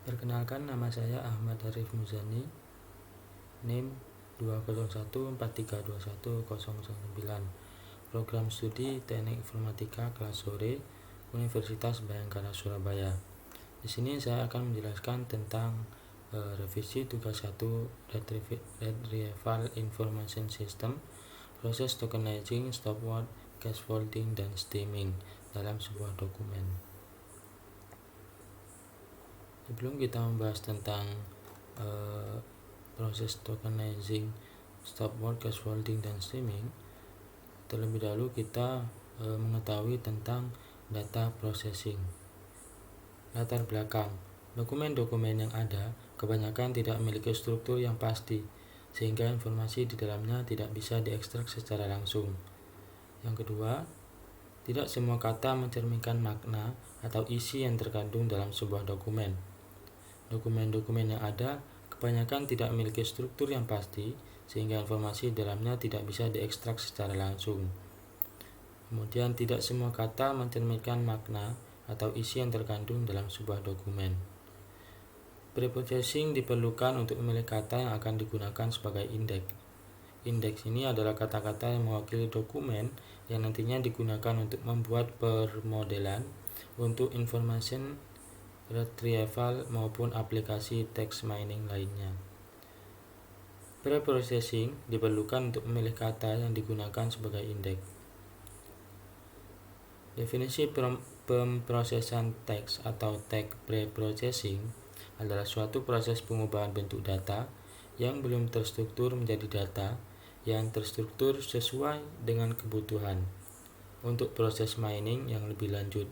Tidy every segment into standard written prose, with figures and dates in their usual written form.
Perkenalkan, nama saya Ahmad Arif Muzani, NIM 201432109, Program Studi Teknik Informatika kelas sore, Universitas Bhayangkara Surabaya. Di sini saya akan menjelaskan tentang revisi tugas 1 Retrieval Information System, proses tokenizing, stopword, scaffolding, dan stemming dalam sebuah dokumen. Sebelum kita membahas tentang proses tokenizing, stopword, scaffolding, dan stemming, terlebih dahulu kita mengetahui tentang data processing. Latar belakang: dokumen-dokumen yang ada kebanyakan tidak memiliki struktur yang pasti, sehingga informasi di dalamnya tidak bisa diekstrak secara langsung. Yang kedua, tidak semua kata mencerminkan makna atau isi yang terkandung dalam sebuah dokumen. Dokumen-dokumen yang ada kebanyakan tidak memiliki struktur yang pasti, sehingga informasi di dalamnya tidak bisa diekstrak secara langsung. Kemudian, tidak semua kata mencerminkan makna atau isi yang terkandung dalam sebuah dokumen. Preprocessing diperlukan untuk memilih kata yang akan digunakan sebagai indeks. Indeks ini adalah kata-kata yang mewakili dokumen yang nantinya digunakan untuk membuat permodelan untuk information retrieval maupun aplikasi text mining lainnya. Preprocessing diperlukan untuk memilih kata yang digunakan sebagai indeks. Definisi pemrosesan teks atau text preprocessing adalah suatu proses pengubahan bentuk data yang belum terstruktur menjadi data yang terstruktur sesuai dengan kebutuhan untuk proses mining yang lebih lanjut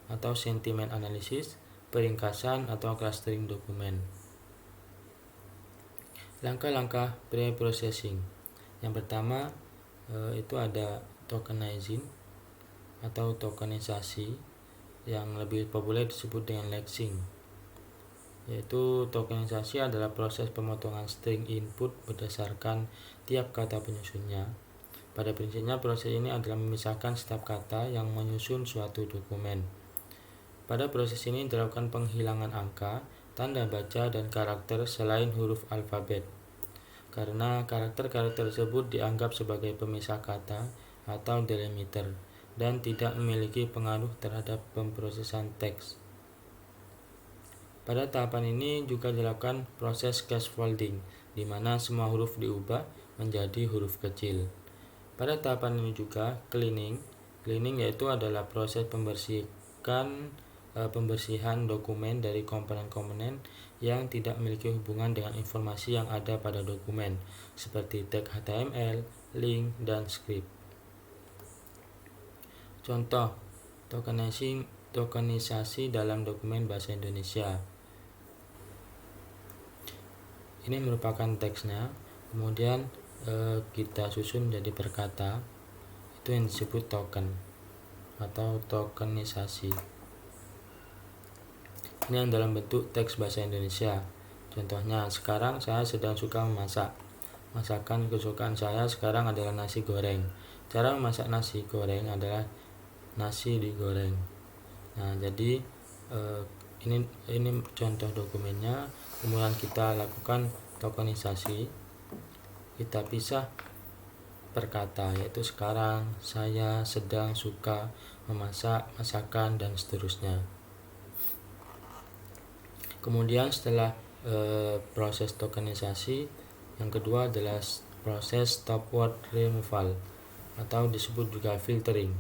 atau sentimen analisis, peringkasan, atau clustering dokumen. Langkah-langkah preprocessing. Yang pertama itu ada tokenizing atau tokenisasi, yang lebih populer disebut dengan lexing. Yaitu tokenisasi adalah proses pemotongan string input berdasarkan tiap kata penyusunnya. Pada prinsipnya, proses ini adalah memisahkan setiap kata yang menyusun suatu dokumen. Pada proses ini dilakukan penghilangan angka, tanda baca, dan karakter selain huruf alfabet, karena karakter-karakter tersebut dianggap sebagai pemisah kata atau delimiter dan tidak memiliki pengaruh terhadap pemrosesan teks. Pada tahapan ini juga dilakukan proses scaffolding, di mana semua huruf diubah menjadi huruf kecil. Pada tahapan ini juga cleaning yaitu adalah proses pembersihan dokumen dari komponen-komponen yang tidak memiliki hubungan dengan informasi yang ada pada dokumen, seperti tag HTML, link, dan script. Contoh tokenisasi dalam dokumen bahasa Indonesia. Ini merupakan teksnya, kemudian kita susun menjadi perkata, itu yang disebut token atau tokenisasi. Ini yang dalam bentuk teks bahasa Indonesia. Contohnya, sekarang saya sedang suka memasak. Masakan kesukaan saya sekarang adalah nasi goreng. Cara memasak nasi goreng adalah nasi digoreng. Nah, jadi ini contoh dokumennya. Kemudian kita lakukan tokenisasi. Kita pisah perkata, yaitu sekarang, saya, sedang, suka, memasak, masakan, dan seterusnya. Kemudian setelah proses tokenisasi, yang kedua adalah proses stopword removal atau disebut juga filtering.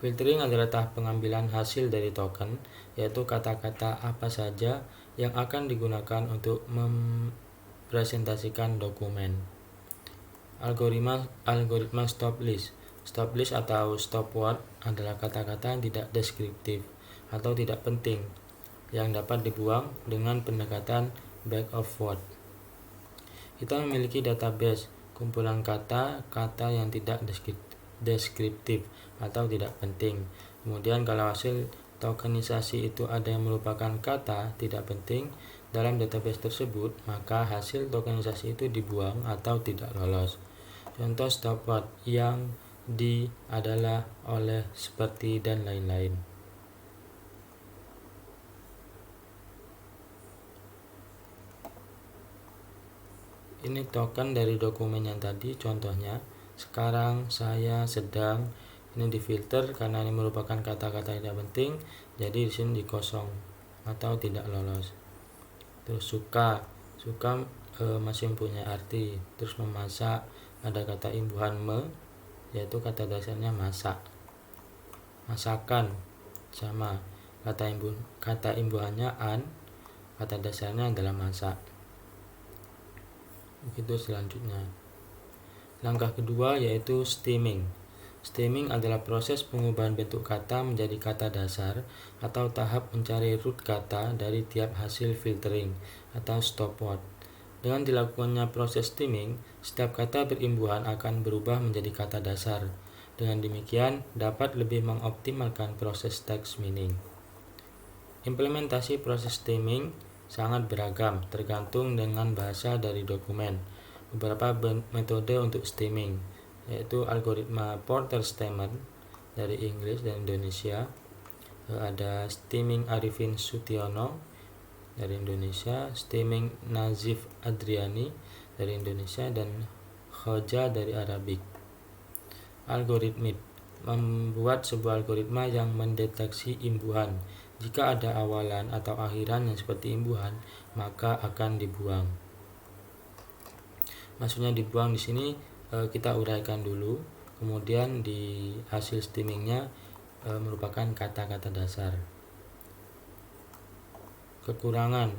Filtering adalah tahap pengambilan hasil dari token, yaitu kata-kata apa saja yang akan digunakan untuk mempresentasikan dokumen. Algoritma stop list. Stop list atau stopword adalah kata-kata yang tidak deskriptif atau tidak penting yang dapat dibuang dengan pendekatan back of word. Kita memiliki database kumpulan kata-kata yang tidak deskriptif atau tidak penting. Kemudian kalau hasil tokenisasi itu ada yang merupakan kata tidak penting dalam database tersebut, maka hasil tokenisasi itu dibuang atau tidak lolos. Contoh stopword yang adalah, oleh, seperti, dan lain-lain. Ini token dari dokumen yang tadi, contohnya sekarang, saya, sedang. Ini difilter karena ini merupakan kata-kata tidak penting, jadi di sini dikosong atau tidak lolos. Terus suka masih punya arti. Terus memasak, ada kata imbuhan me, yaitu kata dasarnya masak. Masakan sama, kata imbuhannya an, kata dasarnya adalah masak. Begitu selanjutnya. Langkah kedua yaitu stemming. Stemming adalah proses pengubahan bentuk kata menjadi kata dasar atau tahap mencari root kata dari tiap hasil filtering atau stop word. Dengan dilakukannya proses stemming, setiap kata berimbuhan akan berubah menjadi kata dasar. Dengan demikian, dapat lebih mengoptimalkan proses text meaning. Implementasi proses stemming sangat beragam, tergantung dengan bahasa dari dokumen. Beberapa metode untuk stemming, yaitu algoritma Porter-Stemmer dari Inggris dan Indonesia. Ada stemming Arifin Sutiono dari Indonesia, stemming Nazif Adriani dari Indonesia, dan Khoja dari Arabik. Algoritmik membuat sebuah algoritma yang mendeteksi imbuhan. Jika ada awalan atau akhiran yang seperti imbuhan, maka akan dibuang. Maksudnya dibuang di sini kita uraikan dulu, kemudian di hasil stemmingnya merupakan kata-kata dasar. Kekurangan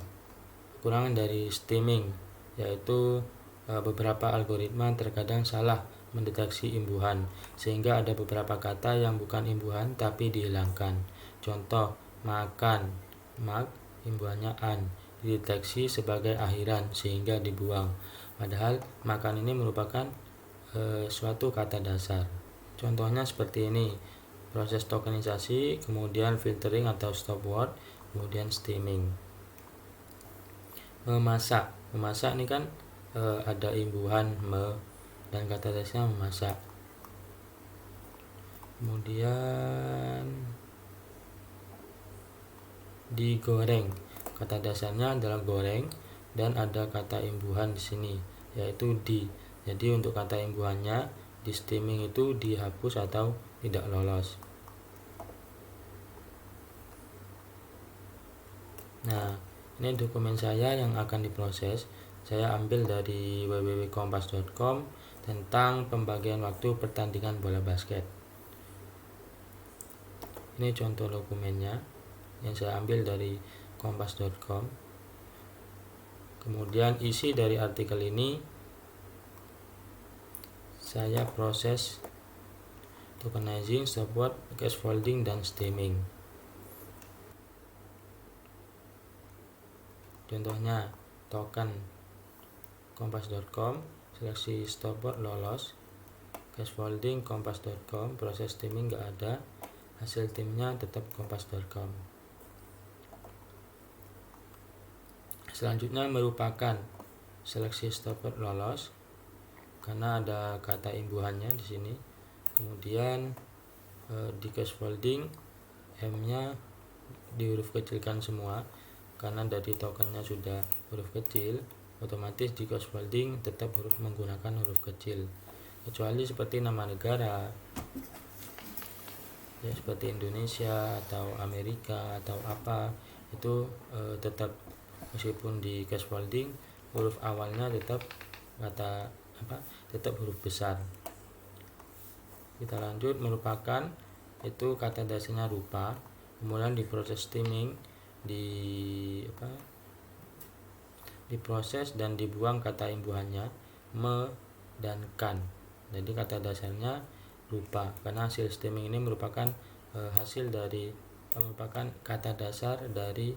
dari stemming yaitu beberapa algoritma terkadang salah mendeteksi imbuhan, sehingga ada beberapa kata yang bukan imbuhan tapi dihilangkan. Contoh, makan, mak, imbuhannya an, dideteksi sebagai akhiran sehingga dibuang. Padahal makan ini merupakan suatu kata dasar. Contohnya seperti ini, proses tokenisasi, kemudian filtering atau stop word, kemudian stemming. Memasak ini kan ada imbuhan me dan kata dasarnya memasak. Kemudian digoreng, kata dasarnya adalah goreng dan ada kata imbuhan di sini yaitu di. Jadi untuk kata imbuhannya di stemming itu dihapus atau tidak lolos. Nah, ini dokumen saya yang akan diproses. Saya ambil dari www.kompas.com tentang pembagian waktu pertandingan bola basket. Ini contoh dokumennya yang saya ambil dari kompas.com. Kemudian isi dari artikel ini saya proses tokenizing, stopword, scaffolding, dan stemming. Contohnya token kompas.com, seleksi stopword lolos, scaffolding kompas.com, proses stemming nggak ada, hasil timnya tetap kompas.com. Selanjutnya merupakan seleksi stopword lolos karena ada kata imbuhannya di sini. Kemudian di scaffolding M-nya di huruf kecilkan semua karena dari tokennya sudah huruf kecil, otomatis di scaffolding tetap menggunakan huruf kecil, kecuali seperti nama negara ya, seperti Indonesia atau Amerika atau apa, itu tetap meskipun di scaffolding huruf awalnya tetap tetap huruf besar. Kita lanjut, merupakan itu kata dasarnya rupa, kemudian di proses stemming diproses dan dibuang kata imbuhannya me dan kan. Jadi kata dasarnya rupa karena hasil stemming ini merupakan merupakan kata dasar dari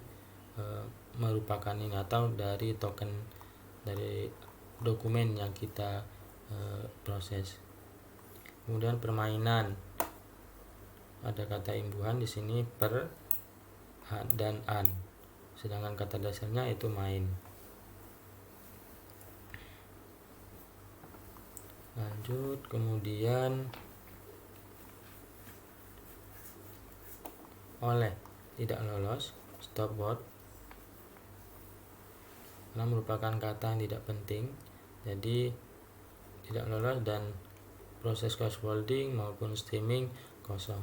merupakan ini atau dari token dari dokumen yang kita proses. Kemudian permainan, ada kata imbuhan di sini per dan an, sedangkan kata dasarnya itu main. Lanjut, kemudian oleh tidak lolos, stop word karena merupakan kata yang tidak penting jadi tidak lolos, dan proses scaffolding maupun streaming kosong.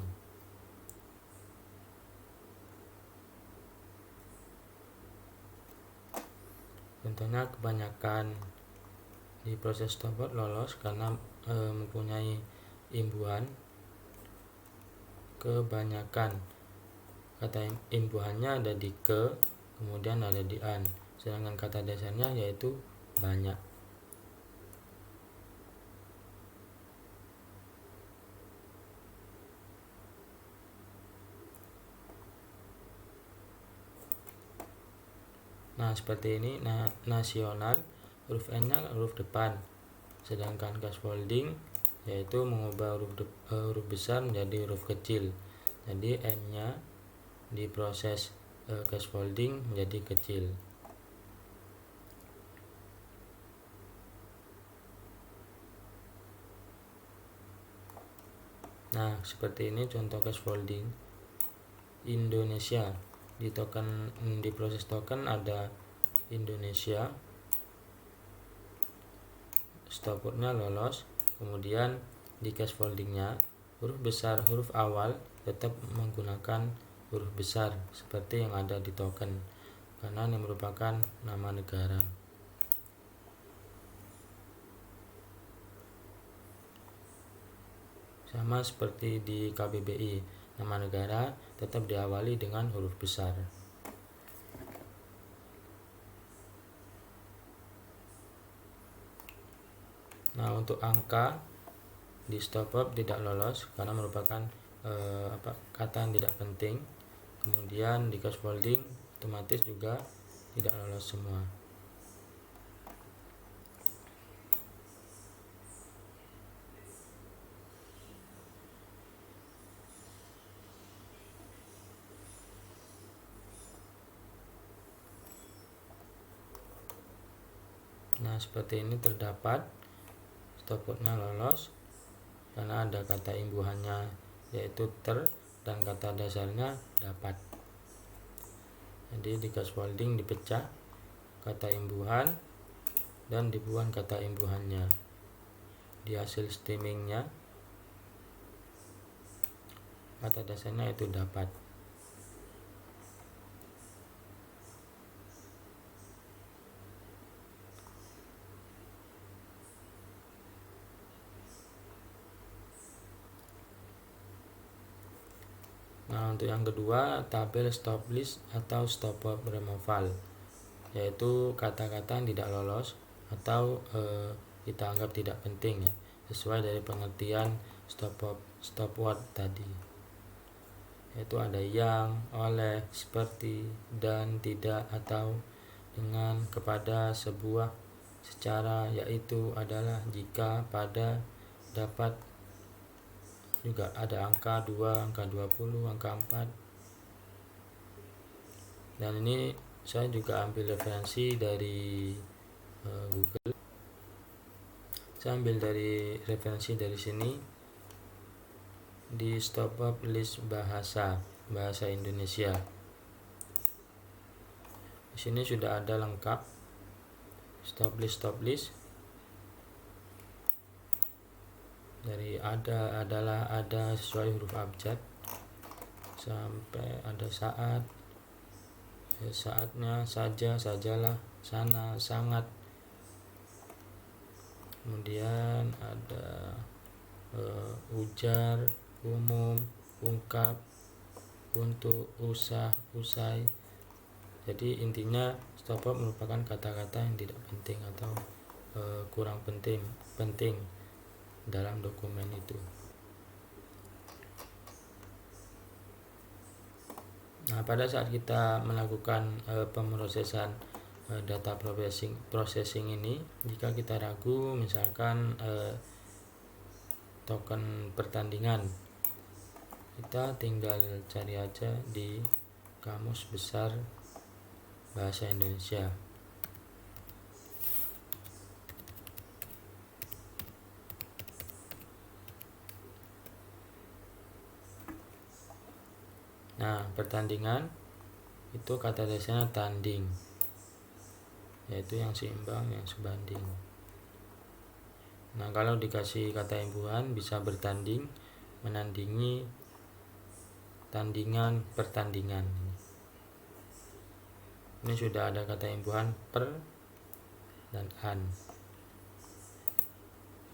Contohnya kebanyakan di proses stopwatch lolos karena mempunyai imbuhan. Kebanyakan kata imbuhannya ada di ke, kemudian ada di an, sedangkan kata dasarnya yaitu banyak. Nah, seperti ini. Nasional, huruf N nya huruf depan, sedangkan scaffolding yaitu mengubah huruf besar menjadi huruf kecil. Jadi N nya di proses scaffolding menjadi kecil. Nah, seperti ini contoh scaffolding Indonesia. Di proses token ada Indonesia, stopwatch-nya lolos. Kemudian di scaffolding-nya huruf besar, huruf awal tetap menggunakan huruf besar seperti yang ada di token, karena ini merupakan nama negara. Sama seperti di KBBI, nama negara tetap diawali dengan huruf besar. Nah, untuk angka di stopwatch tidak lolos karena merupakan kata yang tidak penting. Kemudian di scaffolding otomatis juga tidak lolos semua. Nah, seperti ini terdapat stopwatch-nya lolos karena ada kata imbuhannya yaitu ter, dan kata dasarnya dapat. Jadi di scaffolding dipecah kata imbuhan dan dibuang kata imbuhannya. Di hasil streamingnya kata dasarnya itu dapat. Nah, untuk yang kedua, tabel stop list atau stopwatch removal, yaitu kata-kata yang tidak lolos atau kita anggap tidak penting ya, sesuai dari pengertian stopwatch tadi, yaitu ada yang, oleh, seperti, dan, tidak, atau, dengan, kepada, sebuah, secara, yaitu, adalah, jika, pada, dapat. Juga ada angka 2, angka 20, angka 4. Dan ini saya juga ambil referensi dari Google. Saya ambil dari referensi dari sini di stopwatch list bahasa Indonesia. Di sini sudah ada lengkap stop list dari ada, adalah, ada sesuai huruf abjad sampai ada saat, saatnya, saja, sajalah, sana, sangat. Kemudian ada ujar, umum, ungkap, untuk, usah, usai. Jadi intinya stopwatch merupakan kata-kata yang tidak penting atau kurang penting dalam dokumen itu. Nah, pada saat kita melakukan pemrosesan data processing ini, jika kita ragu misalkan token pertandingan, kita tinggal cari aja di Kamus Besar Bahasa Indonesia. Nah, pertandingan itu kata dasarnya tanding, yaitu yang seimbang, yang sebanding. Nah, kalau dikasih kata imbuhan bisa bertanding, menandingi, tandingan, pertandingan. Ini sudah ada kata imbuhan per dan an.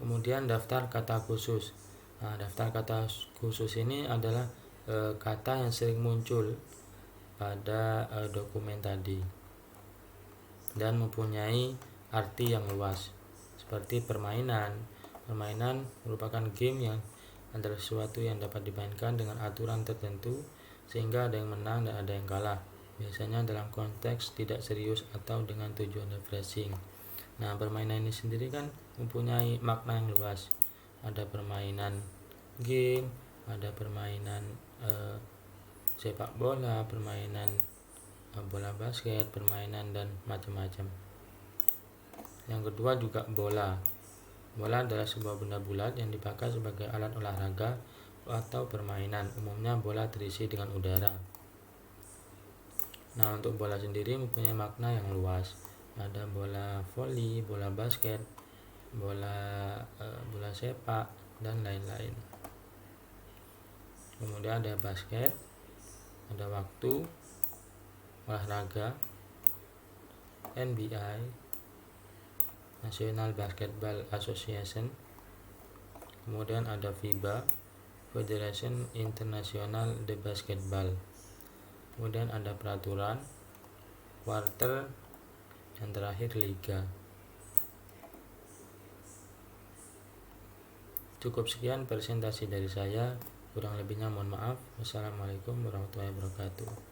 Kemudian daftar kata khusus. Nah, daftar kata khusus ini adalah kata yang sering muncul pada dokumen tadi dan mempunyai arti yang luas, seperti permainan. Permainan merupakan game yang adalah sesuatu yang dapat dimainkan dengan aturan tertentu sehingga ada yang menang dan ada yang kalah, biasanya dalam konteks tidak serius atau dengan tujuan refreshing. Nah, permainan ini sendiri kan mempunyai makna yang luas. Ada permainan game, ada permainan sepak bola, permainan bola basket, permainan dan macam-macam. Yang kedua juga bola. Bola adalah sebuah benda bulat yang dipakai sebagai alat olahraga atau permainan. Umumnya bola terisi dengan udara. Nah, untuk bola sendiri mempunyai makna yang luas. Ada bola voli, bola basket, bola sepak dan lain-lain. Kemudian ada basket, ada waktu, olahraga, NBA, National Basketball Association. Kemudian ada FIBA, Federation International de Basketball. Kemudian ada peraturan, quarter, dan terakhir liga. Cukup sekian presentasi dari saya, kurang lebihnya mohon maaf. Wassalamualaikum warahmatullahi wabarakatuh.